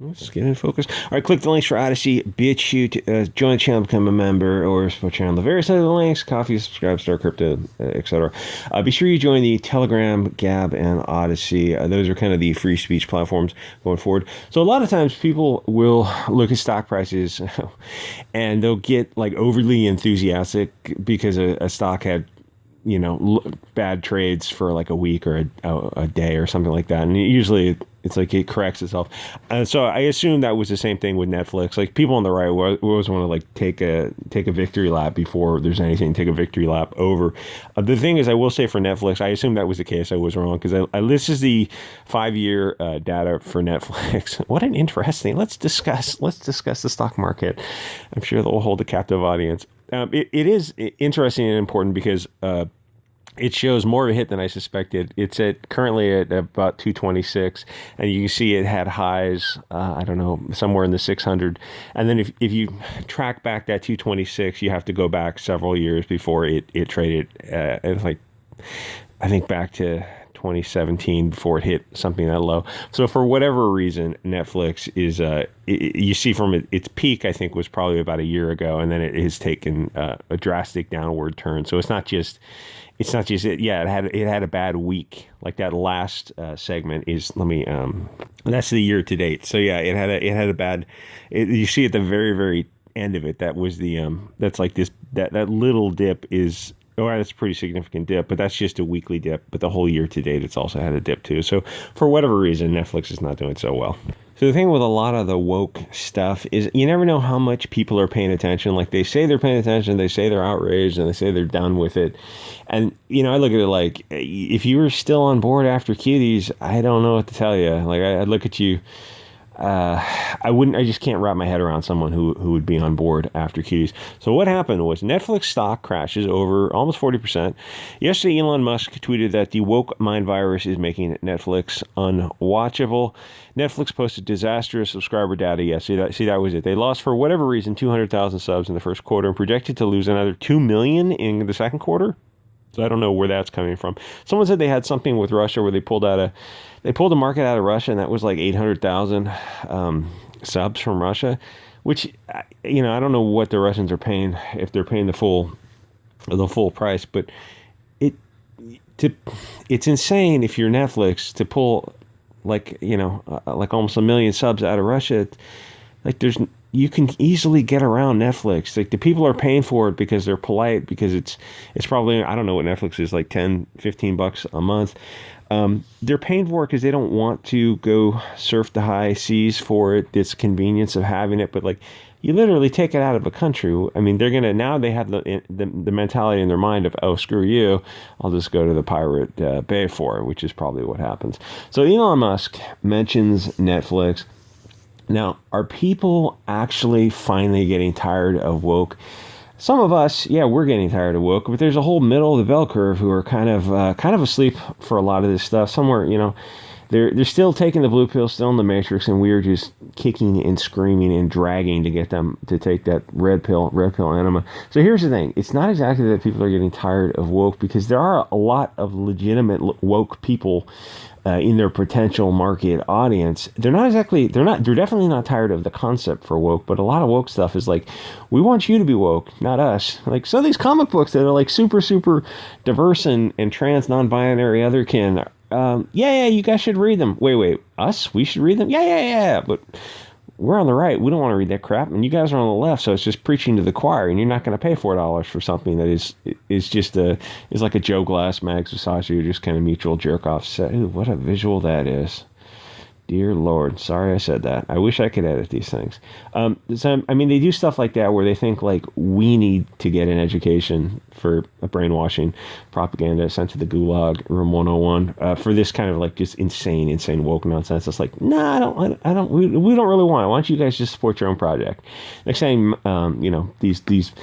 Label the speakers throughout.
Speaker 1: Let's get in focus. All right, click the links for Odyssey, Bit Chute, join the channel, become a member, or support the channel. The various other links, coffee, subscribe, start crypto, etc. Be sure you join the Telegram, Gab, and Odyssey. Those are kind of the free speech platforms going forward. So a lot of times people will look at stock prices and they'll get like overly enthusiastic because a stock had bad trades for like a week or a day or something like that. And usually it's like it corrects itself. So I assume that was the same thing with Netflix. Like people on the right always want to like take a victory lap before there's anything, take a victory lap over. The thing is, I will say for Netflix, I assume that was the case. I was wrong because this is the 5-year data for Netflix. What an interesting, let's discuss the stock market. I'm sure they'll hold a captive audience. It is interesting and important because it shows more of a hit than I suspected. It's currently at about 226, and you can see it had highs, I don't know, somewhere in the 600. And then if you track back that 226, you have to go back several years before it traded. It's like, I think back to 2017 before it hit something that low. So for whatever reason, Netflix is, you see from its peak, I think was probably about a year ago, and then it has taken a drastic downward turn. So it's not just it. Yeah, it had a bad week. Like that last segment is, that's the year to date. So yeah, it had a bad. You see at the very very end of it, that was that's like this that little dip is. Oh, that's a pretty significant dip, but that's just a weekly dip. But the whole year to date, it's also had a dip too. So for whatever reason, Netflix is not doing so well. So the thing with a lot of the woke stuff is you never know how much people are paying attention. Like they say they're paying attention, they say they're outraged, and they say they're done with it. And, I look at it like, if you were still on board after cuties, I don't know what to tell you. Like I'd look at you. I just can't wrap my head around someone who would be on board after cuties. So what happened was Netflix stock crashes over almost 40%. Yesterday, Elon Musk tweeted that the woke mind virus is making Netflix unwatchable. Netflix posted disastrous subscriber data. Yeah, see that was it. They lost, for whatever reason, 200,000 subs in the first quarter and projected to lose another 2 million in the second quarter. So I don't know where that's coming from. Someone said they had something with Russia where they pulled the market out of Russia, and that was like 800,000 subs from Russia, which, I don't know what the Russians are paying, if they're paying the full price, but it's insane if you're Netflix to pull like almost 1 million subs out of Russia. Like you can easily get around Netflix. Like the people are paying for it because they're polite, because it's probably, I don't know what Netflix is, like $10-15 a month. They're paying for it because they don't want to go surf the high seas for it. This convenience of having it, but like you literally take it out of a country. I mean, now they have the mentality in their mind of, oh, screw you, I'll just go to the Pirate Bay for it, which is probably what happens. So Elon Musk mentions Netflix. Now, are people actually finally getting tired of woke? Some of us, yeah, we're getting tired of woke, but there's a whole middle of the bell curve who are kind of asleep for a lot of this stuff. Somewhere, they're still taking the blue pill, still in the matrix, and we are just kicking and screaming and dragging to get them to take that red pill enema. So here's the thing. It's not exactly that people are getting tired of woke, because there are a lot of legitimate woke people in their potential market audience. They're definitely not tired of the concept for woke, but a lot of woke stuff is like, we want you to be woke, not us. Like, so these comic books that are like super, super diverse and trans, non-binary, otherkin, yeah, you guys should read them. Wait, us? We should read them? Yeah. But we're on the right. We don't want to read that crap. And you guys are on the left. So it's just preaching to the choir. And you're not going to pay $4 for something that is like a Joe Glass, Mags Versace, or just kind of mutual jerk off. Ooh, what a visual that is. Dear Lord. Sorry I said that. I wish I could edit these things. So, I mean, they do stuff like that where they think like we need to get an education for a brainwashing propaganda sent to the Gulag Room 101 for this kind of like just insane woke nonsense. It's like, nah, we don't really want it. Why don't you guys just support your own project? Next time, these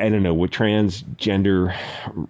Speaker 1: I don't know, what transgender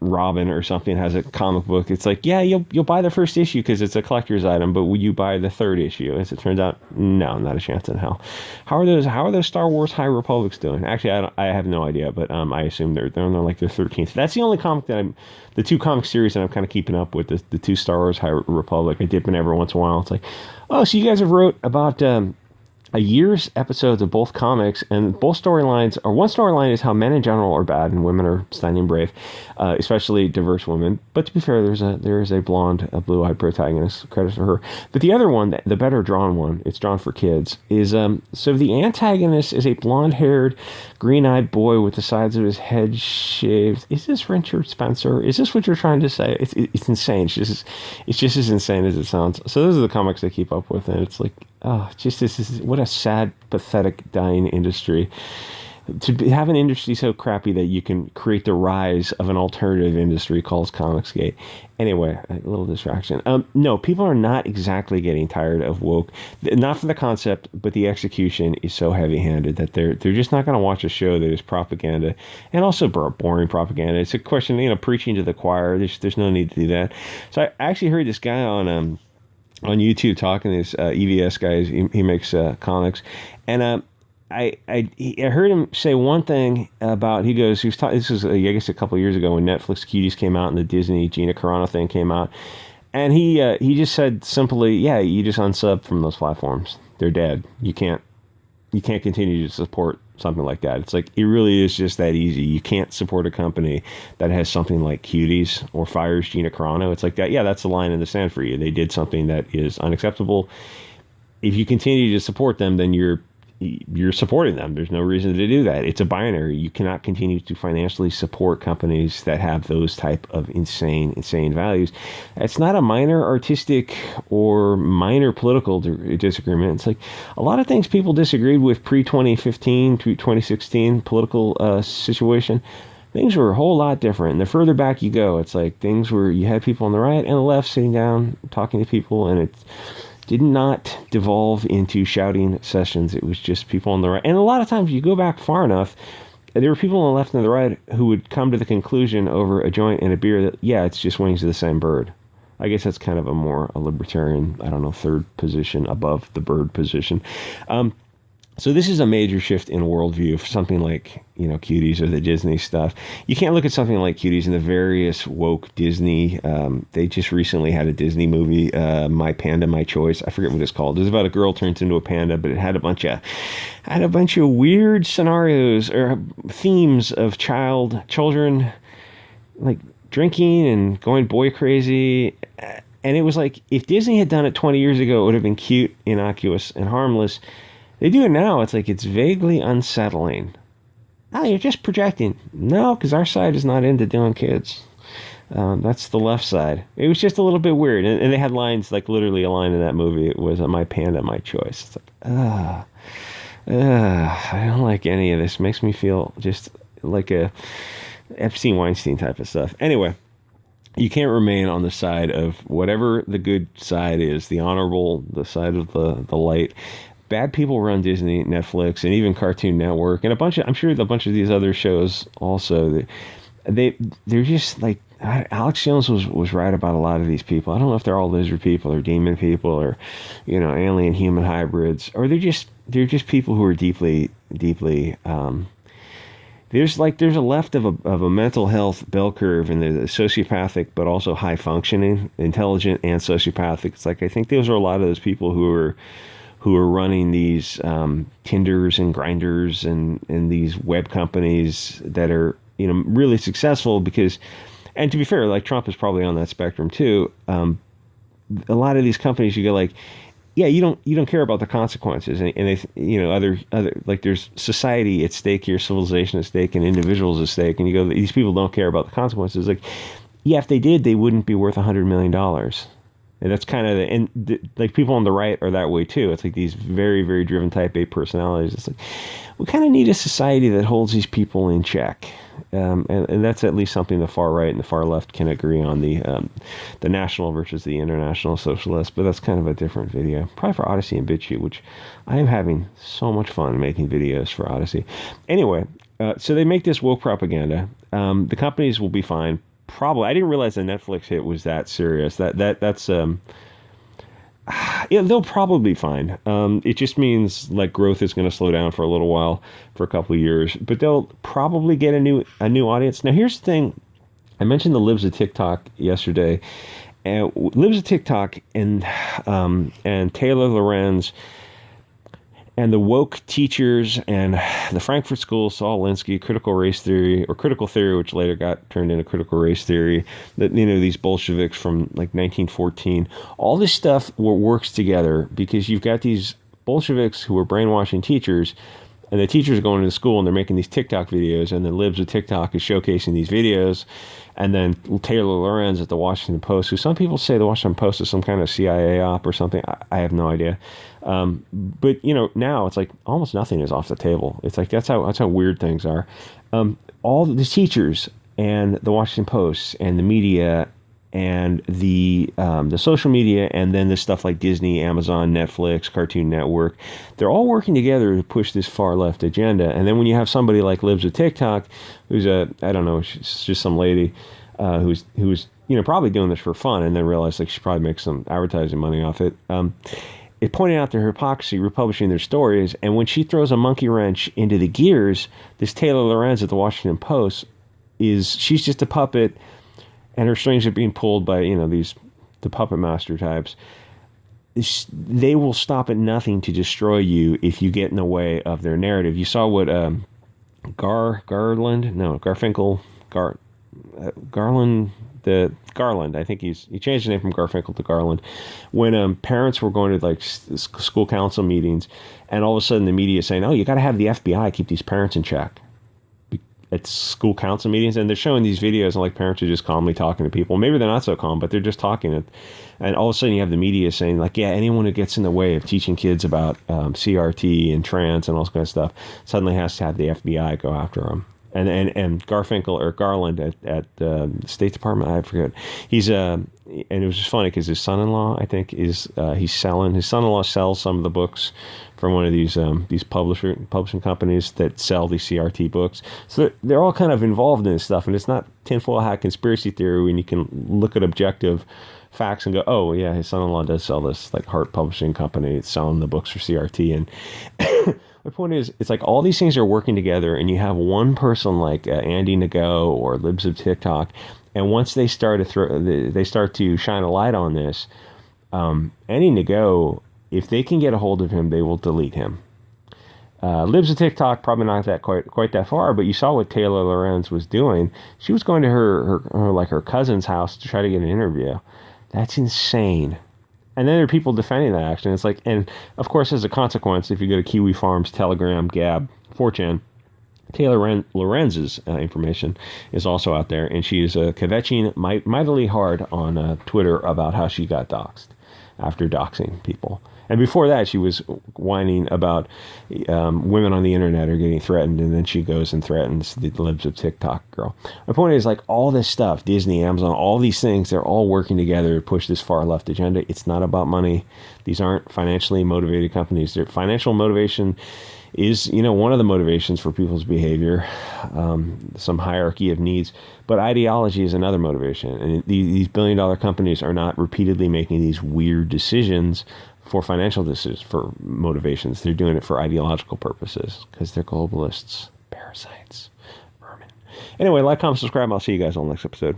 Speaker 1: Robin or something has a comic book. It's like, yeah, you'll buy the first issue because it's a collector's item, but will you buy the third issue? As it turns out, no, not a chance in hell. How are those Star Wars High Republics doing? Actually, I have no idea, but I assume they're on like their 13th. That's the only comic the two comic series that I'm kind of keeping up with, the two Star Wars High Republic. I dip in every once in a while. It's like, Oh, so you guys have wrote about a year's episodes of both comics, and both storylines, or one storyline is how men in general are bad and women are stunning and brave, especially diverse women. But to be fair, there is a blonde, a blue-eyed protagonist. Credit to her. But the other one, the better drawn one, it's drawn for kids, is so the antagonist is a blonde-haired, green-eyed boy with the sides of his head shaved. Is this Richard Spencer? Is this what you're trying to say? It's insane. It's just as insane as it sounds. So those are the comics I keep up with, and it's like, oh, just this is what a sad, pathetic, dying industry. Have an industry so crappy that you can create the rise of an alternative industry called Comicsgate. Anyway, a little distraction. No, people are not exactly getting tired of woke. Not for the concept, but the execution is so heavy-handed that they're just not going to watch a show that is propaganda, and also boring propaganda. It's a question, preaching to the choir. There's no need to do that. So I actually heard this guy on YouTube talking to this EVS guy. He makes comics, and I heard him say one thing about, this was I guess a couple of years ago when Netflix Cuties came out and the Disney Gina Carano thing came out, and he just said simply, yeah, you just unsub from those platforms. They're dead. You can't continue to support something like that. It's like, it really is just that easy. You can't support a company that has something like Cuties or fires Gina Carano. It's like that. Yeah, that's the line in the sand for you. They did something that is unacceptable. If you continue to support them, then you're supporting them. There's no reason to do that. It's a binary. You cannot continue to financially support companies that have those type of insane values. It's not a minor artistic or minor political disagreement. It's like a lot of things people disagreed with pre-2015 to 2016 political situation. Things were a whole lot different. And the further back you go, it's like things where you had people on the right and the left sitting down talking to people, and it's did not devolve into shouting sessions. It was just people on the right. And a lot of times you go back far enough, there were people on the left and the right who would come to the conclusion over a joint and a beer that, yeah, it's just wings of the same bird. I guess that's kind of a libertarian, I don't know, third position above the bird position. So this is a major shift in worldview for something like, Cuties or the Disney stuff. You can't look at something like Cuties and the various woke Disney. They just recently had a Disney movie, My Panda, My Choice. I forget what it's called. It was about a girl turns into a panda, but it had a bunch of weird scenarios or themes of children like drinking and going boy crazy. And it was like, if Disney had done it 20 years ago, it would have been cute, innocuous, and harmless. They do it now. It's like, it's vaguely unsettling. Oh, you're just projecting. No, because our side is not into doing kids. That's the left side. It was just a little bit weird. And they had lines, like literally a line in that movie. It was, My Panda, My Choice. It's like, I don't like any of this. It makes me feel just like a Epstein Weinstein type of stuff. Anyway, you can't remain on the side of whatever the good side is, the honorable, the side of the light. Bad people run Disney, Netflix, and even Cartoon Network, and I'm sure a bunch of these other shows also. They're just like, Alex Jones was right about a lot of these people. I don't know if they're all lizard people or demon people or, alien human hybrids, or they're just people who are deeply. There's a left of a mental health bell curve, and there's a sociopathic but also high functioning, intelligent and sociopathic. It's like, I think those are a lot of those people who are running these Tinders and Grinders and these web companies that are really successful because, and to be fair, like Trump is probably on that spectrum too. A lot of these companies, you go like, yeah, you don't care about the consequences, and they other like, there's society at stake here, civilization at stake, and individuals at stake, and you go, these people don't care about the consequences. Like, yeah, if they did, they wouldn't be worth $100 million. And that's kind of, like, people on the right are that way too. It's like these very, very driven type A personalities. It's like, we kind of need a society that holds these people in check. And that's at least something the far right and the far left can agree on, the national versus the international socialists. But that's kind of a different video, probably for Odyssey and Bit Chute, which I am having so much fun making videos for Odyssey. Anyway, so they make this woke propaganda. The companies will be fine. Probably, I didn't realize the Netflix hit was that serious. That's yeah, they'll probably be fine. It just means like growth is going to slow down for a little while, for a couple of years, but they'll probably get a new audience. Now, here's the thing: I mentioned the libs of TikTok yesterday, and Libs of TikTok and Taylor Lorenz and the woke teachers and the Frankfurt School, Saul Alinsky, critical race theory, or critical theory, which later got turned into critical race theory, that, these Bolsheviks from like 1914, all this stuff works together because you've got these Bolsheviks who are brainwashing teachers, and the teachers are going to the school and they're making these TikTok videos, and the Libs of TikTok is showcasing these videos. And then Taylor Lorenz at the Washington Post, who some people say the Washington Post is some kind of CIA op or something. I have no idea. But now it's like almost nothing is off the table. It's like that's how weird things are. All the teachers and the Washington Post and the media and the social media, and then the stuff like Disney, Amazon, Netflix, Cartoon Network, they're all working together to push this far left agenda. And then when you have somebody like Libs of TikTok, who's she's just some lady who's probably doing this for fun, and then realized like she probably makes some advertising money off it. It pointed out their hypocrisy republishing their stories, and when she throws a monkey wrench into the gears, this Taylor Lorenz at the Washington Post she's just a puppet. And her strings are being pulled by, the puppet master types. They will stop at nothing to destroy you if you get in the way of their narrative. You saw what Garland, I think he changed the name from Garfinkel to Garland. When parents were going to like school council meetings, and all of a sudden the media is saying, "Oh, you got to have the FBI keep these parents in check." At school council meetings, and they're showing these videos, and like parents are just calmly talking to people. Maybe they're not so calm, but they're just talking. And all of a sudden you have the media saying like, yeah, anyone who gets in the way of teaching kids about CRT and trans and all this kind of stuff suddenly has to have the FBI go after them. And Garfinkel or Garland at the State Department, I forget. He's and it was just funny because his son-in-law, I think, his son-in-law sells some of the books from one of these publishing companies that sell these CRT books. So they're all kind of involved in this stuff, and it's not tinfoil hat conspiracy theory when you can look at objective facts and go, oh yeah, his son-in-law does sell this like Heart Publishing company. It's selling the books for CRT. And my point is, it's like all these things are working together, and you have one person like Andy Ngo or Libs of TikTok, and once they start to shine a light on this, Andy Ngo, if they can get a hold of him, they will delete him. Libs of TikTok, probably not that quite that far, but you saw what Taylor Lorenz was doing. She was going to her cousin's house to try to get an interview. That's insane. And then there are people defending that action. It's like, and of course, as a consequence, if you go to Kiwi Farms, Telegram, Gab, 4chan, Taylor Lorenz's information is also out there, and she is kvetching mightily hard on Twitter about how she got doxxed after doxing people. And before that, she was whining about women on the internet are getting threatened, and then she goes and threatens the Libs of TikTok girl. My point is, like, all this stuff, Disney, Amazon, all these things, they're all working together to push this far left agenda. It's not about money. These aren't financially motivated companies. Their financial motivation is, one of the motivations for people's behavior, some hierarchy of needs. But ideology is another motivation. And these billion-dollar companies are not repeatedly making these weird decisions for financial decisions, for motivations. They're doing it for ideological purposes because they're globalists, parasites, vermin. Anyway, like, comment, subscribe. I'll see you guys on the next episode.